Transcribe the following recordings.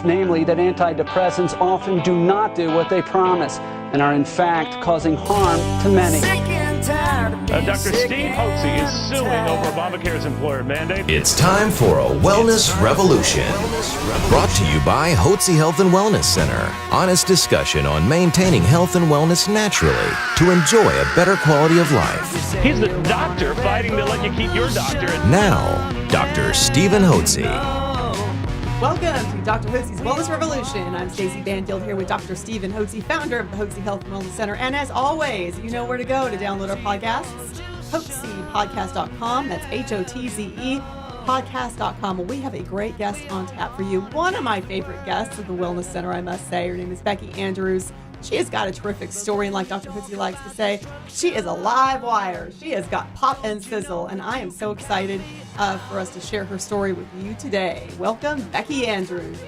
namely that antidepressants often do not do what they promise and are in fact causing harm to many. Dr. Steve Hotze is suing over Obamacare's employer mandate. It's time for a wellness revolution. Brought to you by Hotze Health and Wellness Center. Honest discussion on maintaining health and wellness naturally to enjoy a better quality of life. He's the doctor fighting to let you keep your doctor. Now, Dr. Stephen Hotze. Welcome to Dr. Hotze's Wellness Revolution. I'm Stacey Banfield here with Dr. Stephen Hotze, founder of the Hotze Health and Wellness Center. And as always, you know where to go to download our podcasts. HotzePodcast.com. That's HOTZE podcast.com. Well, we have a great guest on tap for you. One of my favorite guests of the Wellness Center, I must say. Her name is Bekki Andrews. She has got a terrific story, and like Dr. Hotze likes to say, she is a live wire. She has got pop and sizzle, and I am so excited for us to share her story with you today. Welcome, Bekki Andrews.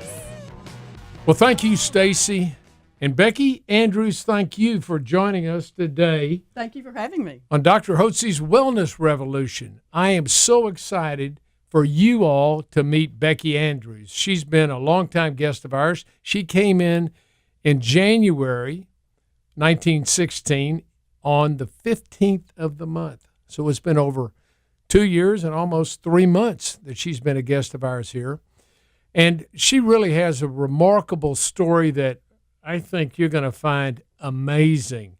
Well, thank you, Stacey. And Bekki Andrews, thank you for joining us today. Thank you for having me. On Dr. Hotze's Wellness Revolution. I am so excited for you all to meet Bekki Andrews. She's been a longtime guest of ours. She came in January 1916 on the 15th of the month. So it's been over 2 years and almost 3 months that she's been a guest of ours here. And she really has a remarkable story that I think you're going to find amazing.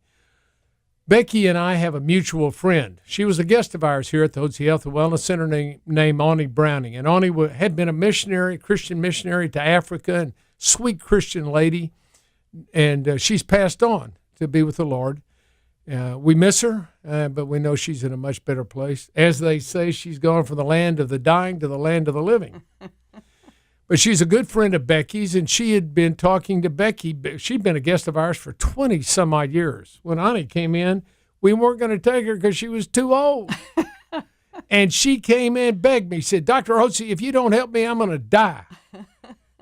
Bekki and I have a mutual friend. She was a guest of ours here at the Hotze Health and Wellness Center named Ani Browning. And Ani had been a missionary, Christian missionary to Africa, and sweet Christian lady. And she's passed on to be with the Lord. We miss her, but we know she's in a much better place. As they say, she's gone from the land of the dying to the land of the living. But she's a good friend of Bekki's, and she had been talking to Bekki. She'd been a guest of ours for 20-some-odd years. When Ani came in, we weren't going to take her because she was too old. And she came in, begged me, said, Dr. Hotze, if you don't help me, I'm going to die.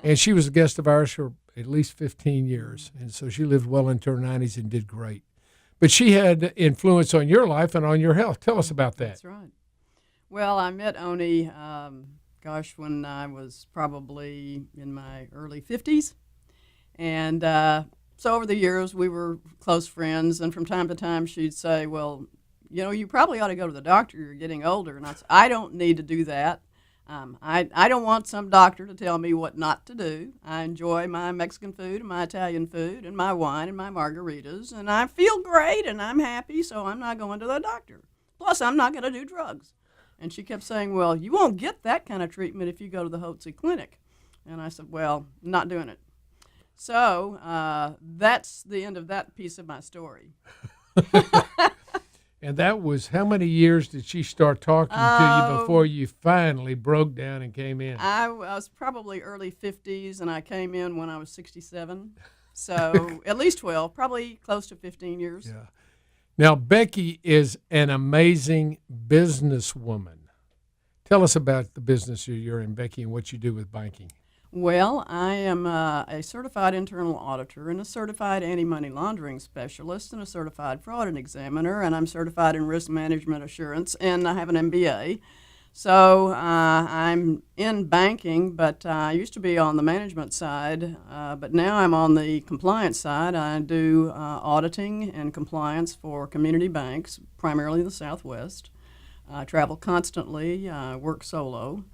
And she was a guest of ours for at least 15 years. And so she lived well into her 90s and did great. But she had influence on your life and on your health. Tell us about that. That's right. Well, I met Oni, when I was probably in my early 50s. And so over the years, we were close friends. And from time to time, she'd say, well, you know, you probably ought to go to the doctor. You're getting older. And I said, I don't need to do that. I don't want some doctor to tell me what not to do. I enjoy my Mexican food and my Italian food and my wine and my margaritas, and I feel great and I'm happy, so I'm not going to the doctor. Plus, I'm not going to do drugs. And she kept saying, well, you won't get that kind of treatment if you go to the Hotze Clinic. And I said, well, not doing it. So that's the end of that piece of my story. And that was, how many years did she start talking to you before you finally broke down and came in? I was probably early 50s, and I came in when I was 67. So at least 12, probably close to 15 years. Yeah. Now, Bekki is an amazing businesswoman. Tell us about the business you're in, Bekki, and what you do with banking. Well, I am a certified internal auditor and a certified anti-money laundering specialist and a certified fraud examiner, and I'm certified in risk management assurance, and I have an MBA. So I'm in banking, but I used to be on the management side, but now I'm on the compliance side. I do auditing and compliance for community banks, primarily the Southwest. I travel constantly, work solo,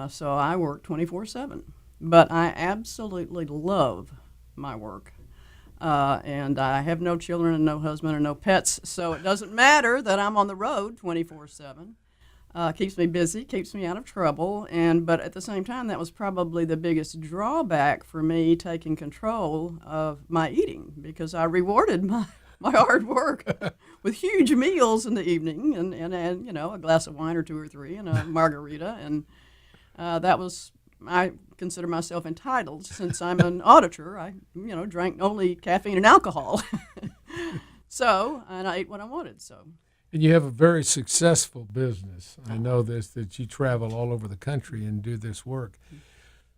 so I work 24/7. But I absolutely love my work. And I have no children and no husband and no pets, so it doesn't matter that I'm on the road 24/7. Keeps me busy, keeps me out of trouble, but at the same time, that was probably the biggest drawback for me taking control of my eating, because I rewarded my hard work with huge meals in the evening and you know, a glass of wine or two or three and a margarita, and that was, I consider myself entitled since I'm an auditor. I, you know, drank only caffeine and alcohol. So, and I ate what I wanted, so. And you have a very successful business. I know this, that you travel all over the country and do this work.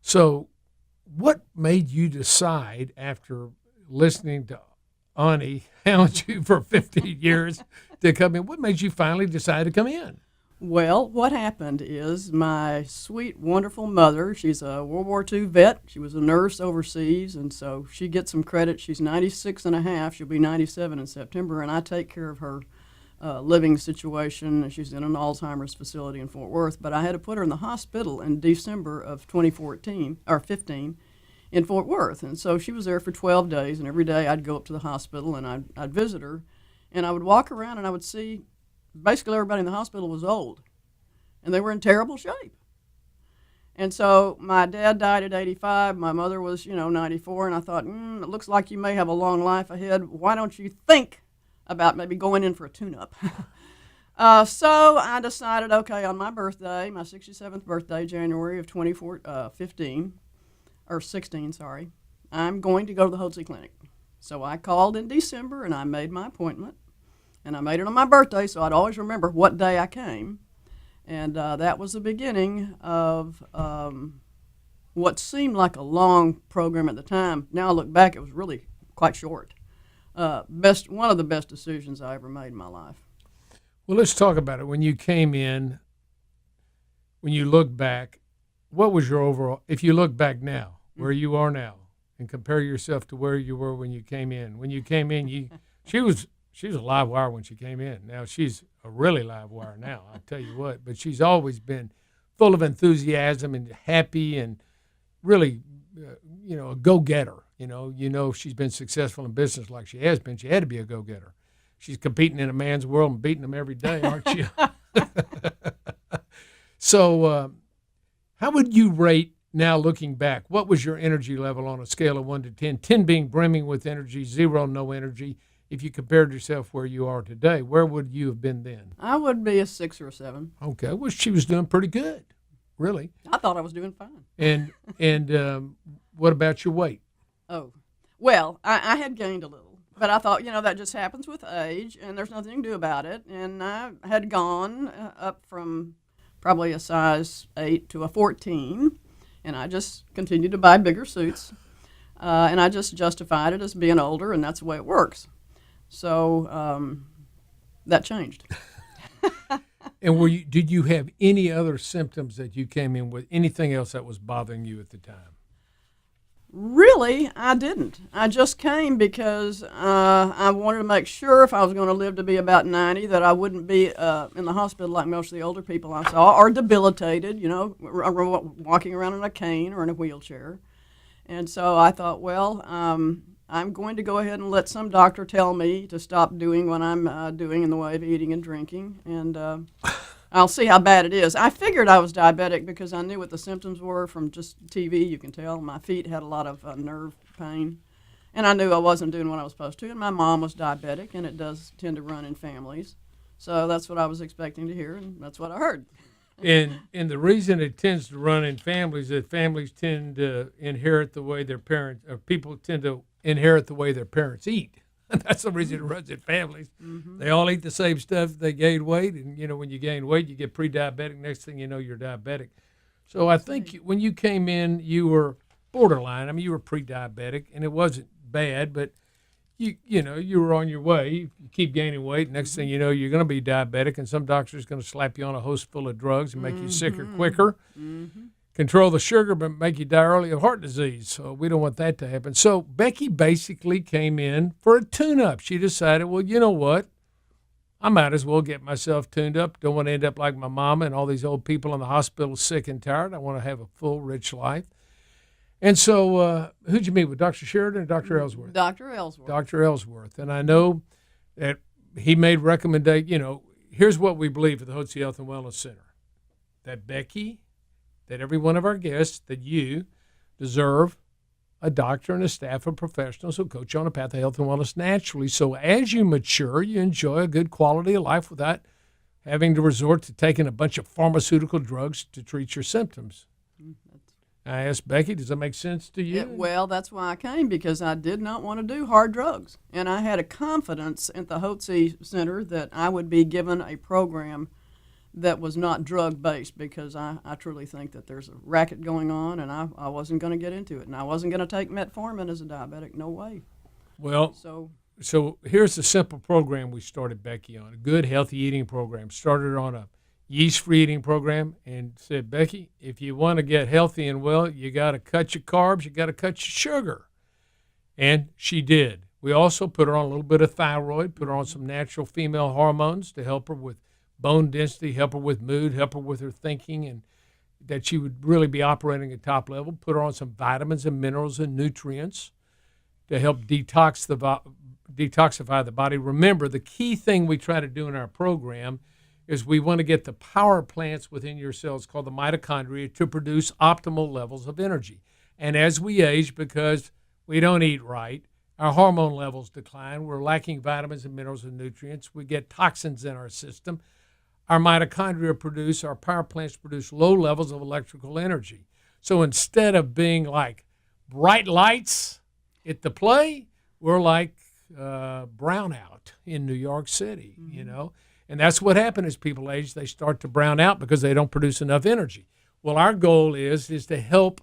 So what made you decide, after listening to Ani hound you for 15 years, to come in? What made you finally decide to come in? Well, what happened is my sweet, wonderful mother, she's a World War II vet. She was a nurse overseas, and so she gets some credit. She's 96 and a half. She'll be 97 in September, and I take care of her living situation. She's in an Alzheimer's facility in Fort Worth, but I had to put her in the hospital in December of 2014, or 15, in Fort Worth. And so she was there for 12 days, and every day I'd go up to the hospital and I'd visit her, and I would walk around and I would see basically everybody in the hospital was old, and they were in terrible shape. And so my dad died at 85. My mother was, 94, and I thought, it looks like you may have a long life ahead. Why don't you think about maybe going in for a tune-up? So I decided, okay, on my birthday, my 67th birthday, January of 2015, or 16, sorry, I'm going to go to the Hotze Clinic. So I called in December, and I made my appointment. And I made it on my birthday, so I'd always remember what day I came. And that was the beginning of what seemed like a long program at the time. Now I look back, it was really quite short. One of the best decisions I ever made in my life. Well, let's talk about it. When you came in, when you look back, what was your overall, if you look back now, where you are now, and compare yourself to where you were when you came in. When you came in, she was a live wire when she came in. Now she's a really live wire now, I'll tell you what. But she's always been full of enthusiasm and happy and really, a go-getter. If she's been successful in business like she has been, she had to be a go-getter. She's competing in a man's world and beating them every day, aren't you? So how would you rate, now looking back, what was your energy level on a scale of 1 to 10? 10 being brimming with energy, 0 no energy. If you compared yourself where you are today, where would you have been then? I would be a 6 or a 7. Okay, well, she was doing pretty good, really. I thought I was doing fine. And what about your weight? Oh, well, I had gained a little, but I thought, that just happens with age, and there's nothing you can do about it. And I had gone up from probably a size 8 to a 14, and I just continued to buy bigger suits, and I just justified it as being older, and that's the way it works. So that changed. And did you have any other symptoms that you came in with, anything else that was bothering you at the time? Really, I didn't. I just came because I wanted to make sure if I was going to live to be about 90 that I wouldn't be in the hospital like most of the older people I saw, or debilitated, walking around in a cane or in a wheelchair. And so I thought, well, I'm going to go ahead and let some doctor tell me to stop doing what I'm doing in the way of eating and drinking, and I'll see how bad it is. I figured I was diabetic because I knew what the symptoms were from just TV. You can tell my feet had a lot of nerve pain, and I knew I wasn't doing what I was supposed to. And my mom was diabetic, and it does tend to run in families. So that's what I was expecting to hear, and that's what I heard. And the reason it tends to run in families is that families tend to inherit the way their parents, or people tend to inherit the way their parents eat. That's the reason it runs in families. Mm-hmm. They all eat the same stuff. They gain weight, and when you gain weight, you get pre-diabetic. Next thing you know, you're diabetic. So I think when you came in, you were borderline. I mean, you were pre-diabetic, and it wasn't bad, but you were on your way. You keep gaining weight. Next thing you know, you're going to be diabetic, and some doctor's going to slap you on a host full of drugs and make you sicker quicker. Mm-hmm. Control the sugar, but make you die early of heart disease. So we don't want that to happen. So Bekki basically came in for a tune-up. She decided, well, you know what? I might as well get myself tuned up. Don't want to end up like my mama and all these old people in the hospital sick and tired. I want to have a full, rich life. And so who'd you meet with, Dr. Sheridan or Dr. Ellsworth? Dr. Ellsworth. Dr. Ellsworth. And I know that he made recommendations. Here's what we believe at the Hotze Health and Wellness Center, that Bekki, that every one of our guests, that you deserve a doctor and a staff of professionals who coach you on a path of health and wellness naturally. So as you mature, you enjoy a good quality of life without having to resort to taking a bunch of pharmaceutical drugs to treat your symptoms. I asked Bekki, does that make sense to you? Well, that's why I came, because I did not want to do hard drugs. And I had a confidence at the Hotze Center that I would be given a program that was not drug-based, because I truly think that there's a racket going on, and I wasn't going to get into it. And I wasn't going to take metformin as a diabetic. No way. Well, so here's a simple program we started Bekki on, a good, healthy eating program. Started on a yeast-free eating program, and said, Becky, if you want to get healthy and well, you got to cut your carbs, you got to cut your sugar. And she did. We also put her on a little bit of thyroid, put her on some natural female hormones to help her with bone density, help her with mood, help her with her thinking, and that she would really be operating at top level. Put her on some vitamins and minerals and nutrients to help detoxify the body. Remember, the key thing we try to do in our program is we want to get the power plants within your cells called the mitochondria to produce optimal levels of energy. And as we age, because we don't eat right, our hormone levels decline. We're lacking vitamins and minerals and nutrients. We get toxins in our system. Our mitochondria our power plants produce low levels of electrical energy. So instead of being like bright lights at the play, we're like brownout in New York City, you know. And that's what happens as people age. They start to brown out because they don't produce enough energy. Well, our goal is to help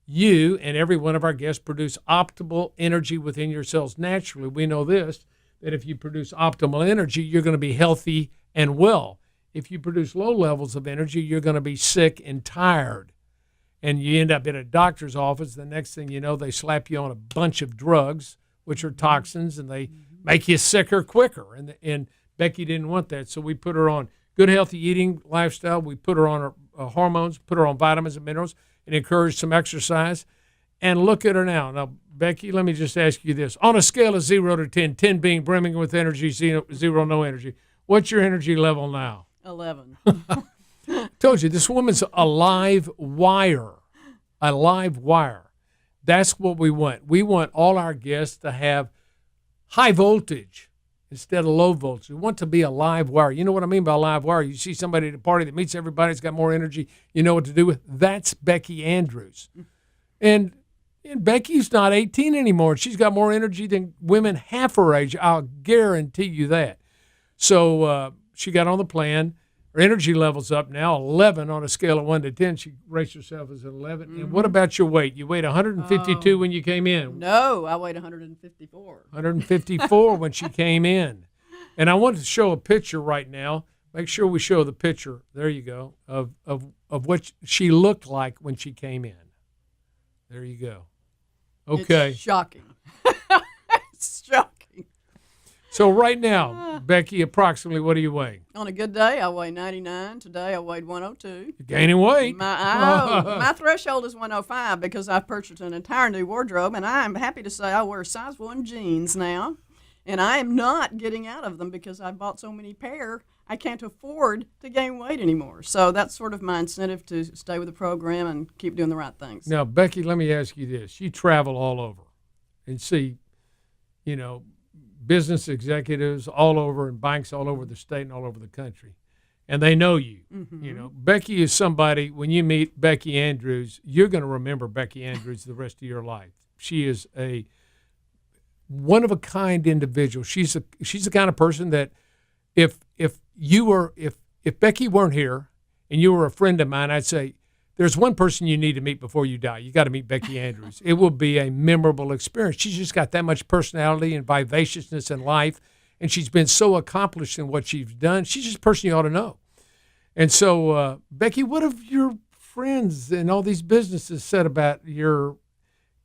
you and every one of our guests produce optimal energy within your cells naturally. We know this, that if you produce optimal energy, you're going to be healthy and well. If you produce low levels of energy, you're going to be sick and tired. And you end up in a doctor's office. The next thing you know, they slap you on a bunch of drugs, which are toxins, and they make you sicker quicker. And Becky didn't want that, so we put her on good, healthy eating lifestyle. We put her on her hormones, put her on vitamins and minerals, and encouraged some exercise. And look at her now. Now, Becky, let me just ask you this. On a scale of 0 to 10, 10 being brimming with energy, 0 no energy, what's your energy level now? 11. Told you, this woman's a live wire. A live wire. That's what we want. We want all our guests to have high voltage instead of low voltage. We want to be a live wire. You know what I mean by live wire? You see somebody at a party that meets everybody, that's got more energy, you know what to do with. That's Bekki Andrews. And Becky's not 18 anymore. She's got more energy than women half her age. I'll guarantee you that. So she got on the plan. Her energy level's up now, 11 on a scale of 1 to 10. She rates herself as an 11. Mm-hmm. And what about your weight? You weighed 152 when you came in. No, I weighed 154. 154 when she came in. And I want to show a picture right now. Make sure we show the picture. There you go, of what she looked like when she came in. There you go. Okay. It's shocking. It's shocking. So right now, Bekki, approximately what are you weighing? On a good day, I weigh 99. Today, I weighed 102. You're gaining weight. My threshold is 105 because I've purchased an entire new wardrobe, and I'm happy to say I wear size 1 jeans now, and I am not getting out of them because I bought so many pair, I can't afford to gain weight anymore. So that's sort of my incentive to stay with the program and keep doing the right things. Now, Bekki, let me ask you this. You travel all over and see, you know, business executives all over and banks all over the state and all over the country. And they know you. Mm-hmm. You know, Bekki is somebody, when you meet Bekki Andrews, you're going to remember Bekki Andrews the rest of your life. She is a one-of-a-kind individual. She's the kind of person that if Bekki weren't here and you were a friend of mine, I'd say, there's one person you need to meet before you die. You got to meet Bekki Andrews. It will be a memorable experience. She's just got that much personality and vivaciousness in life, and she's been so accomplished in what she's done. She's just a person you ought to know. And so, Bekki, what have your friends and all these businesses said about your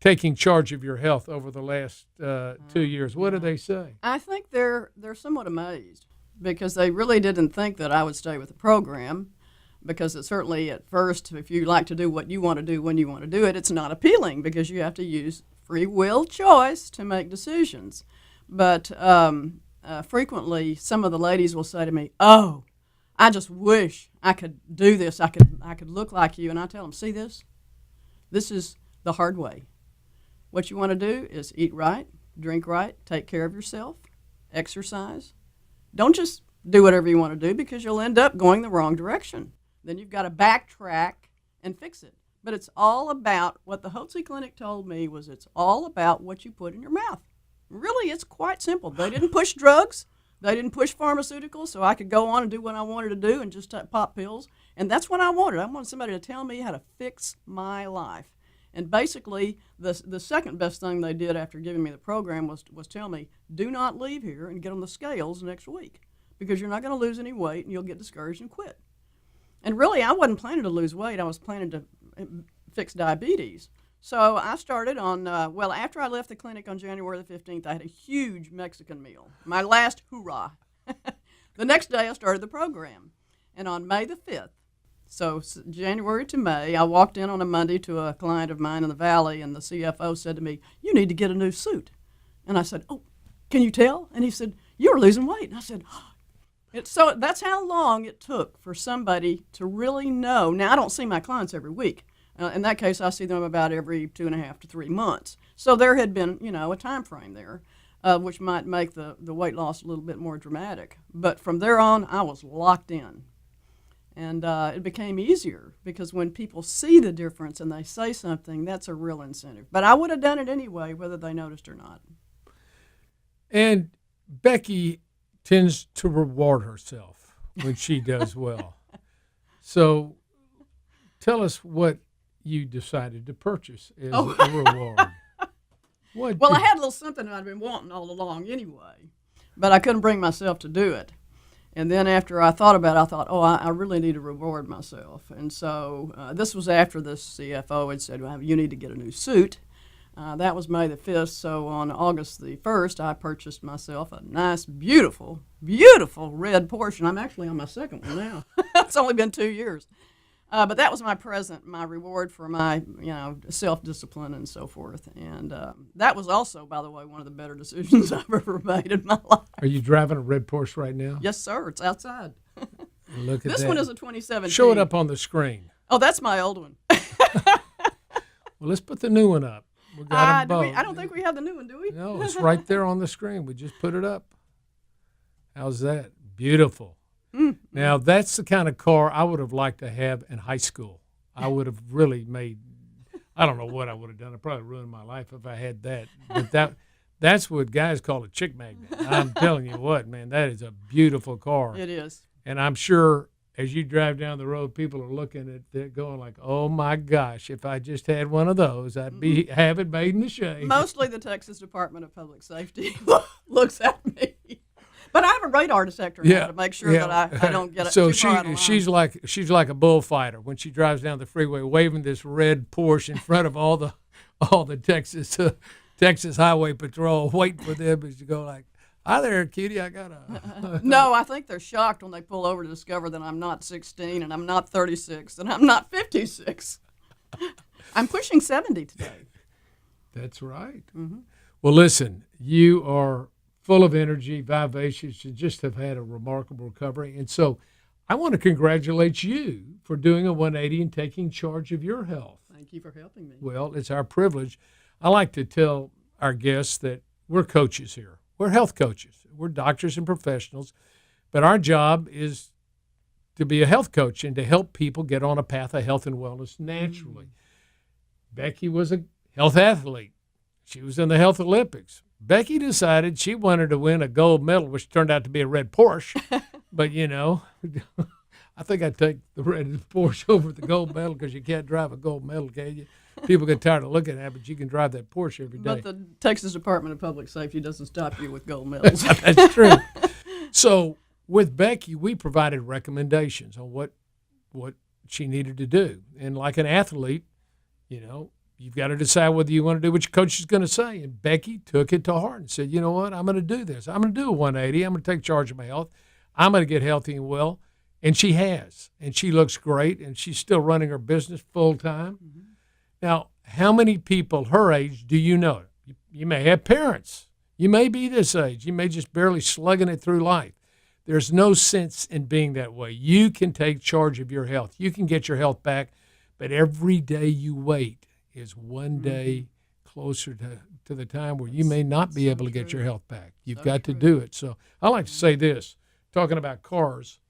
taking charge of your health over the last 2 years? What do they say? I think they're somewhat amazed because they really didn't think that I would stay with the program. Because it certainly, at first, if you like to do what you want to do when you want to do it, it's not appealing because you have to use free will choice to make decisions. But frequently, some of the ladies will say to me, "Oh, I just wish I could do this. I could look like you." And I tell them, "See this? This is the hard way. What you want to do is eat right, drink right, take care of yourself, exercise. Don't just do whatever you want to do because you'll end up going the wrong direction. Then you've got to backtrack and fix it. But it's all about what the Hotze Clinic told me was it's all about what you put in your mouth. Really, it's quite simple. They didn't push drugs. They didn't push pharmaceuticals so I could go on and do what I wanted to do and just pop pills. And that's what I wanted. I wanted somebody to tell me how to fix my life. And basically, the second best thing they did after giving me the program was tell me, do not leave here and get on the scales next week because you're not going to lose any weight and you'll get discouraged and quit. And really, I wasn't planning to lose weight. I was planning to fix diabetes. So I started on, after I left the clinic on January the 15th, I had a huge Mexican meal, my last hoorah. The next day, I started the program. And on May the 5th, so January to May, I walked in on a Monday to a client of mine in the Valley, and the CFO said to me, "You need to get a new suit." And I said, "Oh, can you tell?" And he said, "You're losing weight." And I said, so that's how long it took for somebody to really know. Now, I don't see my clients every week. In that case, I see them about every 2.5 to 3 months. So there had been, a time frame there, which might make the weight loss a little bit more dramatic. But from there on, I was locked in. And it became easier because when people see the difference and they say something, that's a real incentive. But I would have done it anyway, whether they noticed or not. And Bekki tends to reward herself when she does well. So tell us what you decided to purchase as a reward. I had a little something I'd been wanting all along anyway, but I couldn't bring myself to do it. And then after I thought about it, I thought, I really need to reward myself. And so this was after the CFO had said, well, you need to get a new suit. That was May the 5th. So on August the 1st, I purchased myself a nice, beautiful, beautiful red Porsche. I'm actually on my second one now. It's only been 2 years. But that was my present, my reward for my, self-discipline and so forth. And that was also, by the way, one of the better decisions I've ever made in my life. Are you driving a red Porsche right now? Yes, sir. It's outside. Look at this that. one is a 2017. Show it up on the screen. Oh, that's my old one. Well, let's put the new one up. We got them both. I don't think we have the new one, do we? No, it's right there on the screen. We just put it up. How's that? Beautiful. Now, that's the kind of car I would have liked to have in high school. I would have really I don't know what I would have done. I'd probably ruined my life if I had that. But that's what guys call a chick magnet. I'm telling you what, man, that is a beautiful car. It is. And I'm sure as you drive down the road, people are looking at it going like, oh, my gosh, if I just had one of those, I'd have it made in the shade. Mostly the Texas Department of Public Safety looks at me. But I have a radar detector now to make sure that I don't get it so too far out of line. she's like a bullfighter when she drives down the freeway, waving this red Porsche in front of all the Texas Highway Patrol, waiting for them as you go like, "Hi there, cutie, I got a." No, I think they're shocked when they pull over to discover that I'm not 16 and I'm not 36 and I'm not 56. I'm pushing 70 today. That's right. Mm-hmm. Well, listen, you are full of energy, vivacious. You just have had a remarkable recovery. And so I want to congratulate you for doing a 180 and taking charge of your health. Thank you for helping me. Well, it's our privilege. I like to tell our guests that we're coaches here. We're health coaches. We're doctors and professionals. But our job is to be a health coach and to help people get on a path of health and wellness naturally. Bekki was a health athlete. She was in the Health Olympics. Bekki decided she wanted to win a gold medal, which turned out to be a red Porsche. But, I think I'd take the red Porsche over the gold medal because you can't drive a gold medal, can you? People get tired of looking at it, but you can drive that Porsche every day. But the Texas Department of Public Safety doesn't stop you with gold medals. That's true. So with Bekki, we provided recommendations on what she needed to do. And like an athlete, you've got to decide whether you want to do what your coach is going to say. And Bekki took it to heart and said, you know what, I'm going to do this. I'm going to do a 180. I'm going to take charge of my health. I'm going to get healthy and well. And she has. And she looks great. And she's still running her business full time. Mm-hmm. Now, how many people her age do you know? You may have parents. You may be this age. You may just barely slugging it through life. There's no sense in being that way. You can take charge of your health. You can get your health back. But every day you wait is one day closer to the time where you may not be able to get your health back. You've got to do it. So I like to say this, talking about cars,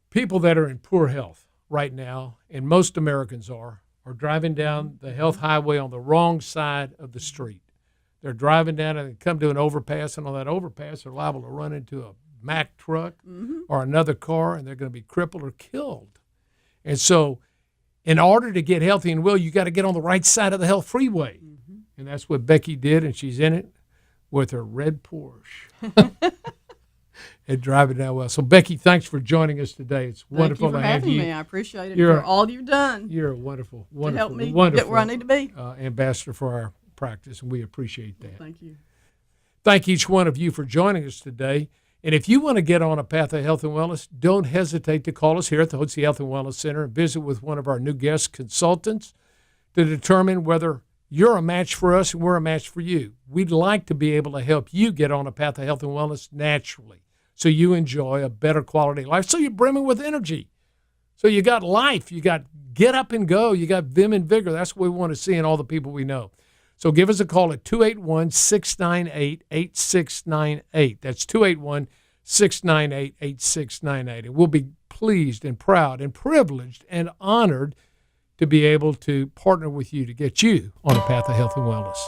people that are in poor health right now, and most Americans are driving down the health highway on the wrong side of the street. They're driving down and come to an overpass, and on that overpass they're liable to run into a Mack truck or another car, and they're going to be crippled or killed. And so in order to get healthy and well, you got to get on the right side of the health freeway. And that's what Bekki did, and she's in it with her red Porsche. and drive it down well. So, Bekki, thanks for joining us today. It's wonderful Thank you for to have having you. me. I appreciate it You're- for all you've done You're a wonderful, to wonderful, help me wonderful get where I need to be. Ambassador for our practice, and we appreciate that. Thank you. Thank each one of you for joining us today. And if you want to get on a path of health and wellness, don't hesitate to call us here at the Hotze Health and Wellness Center and visit with one of our new guest consultants to determine whether you're a match for us and we're a match for you. We'd like to be able to help you get on a path of health and wellness naturally so you enjoy a better quality of life, so you're brimming with energy. So you got life, you got get up and go, you got vim and vigor. That's what we want to see in all the people we know. So give us a call at 281-698-8698. That's 281-698-8698. And we'll be pleased and proud and privileged and honored to be able to partner with you to get you on a path of health and wellness.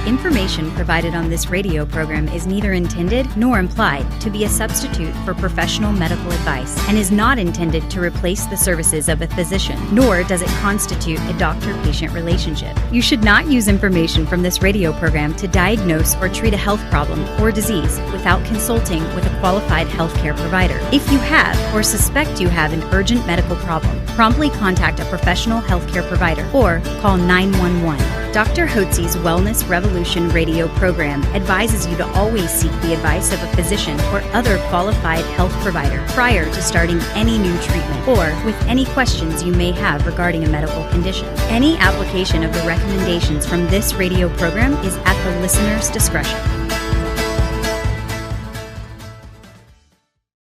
Information provided on this radio program is neither intended nor implied to be a substitute for professional medical advice and is not intended to replace the services of a physician, nor does it constitute a doctor-patient relationship. You should not use information from this radio program to diagnose or treat a health problem or disease without consulting with a qualified healthcare provider. If you have or suspect you have an urgent medical problem, promptly contact a professional healthcare provider or call 911. Dr. Hotze's Wellness Revolution radio program advises you to always seek the advice of a physician or other qualified health provider prior to starting any new treatment or with any questions you may have regarding a medical condition. Any application of the recommendations from this radio program is at the listener's discretion.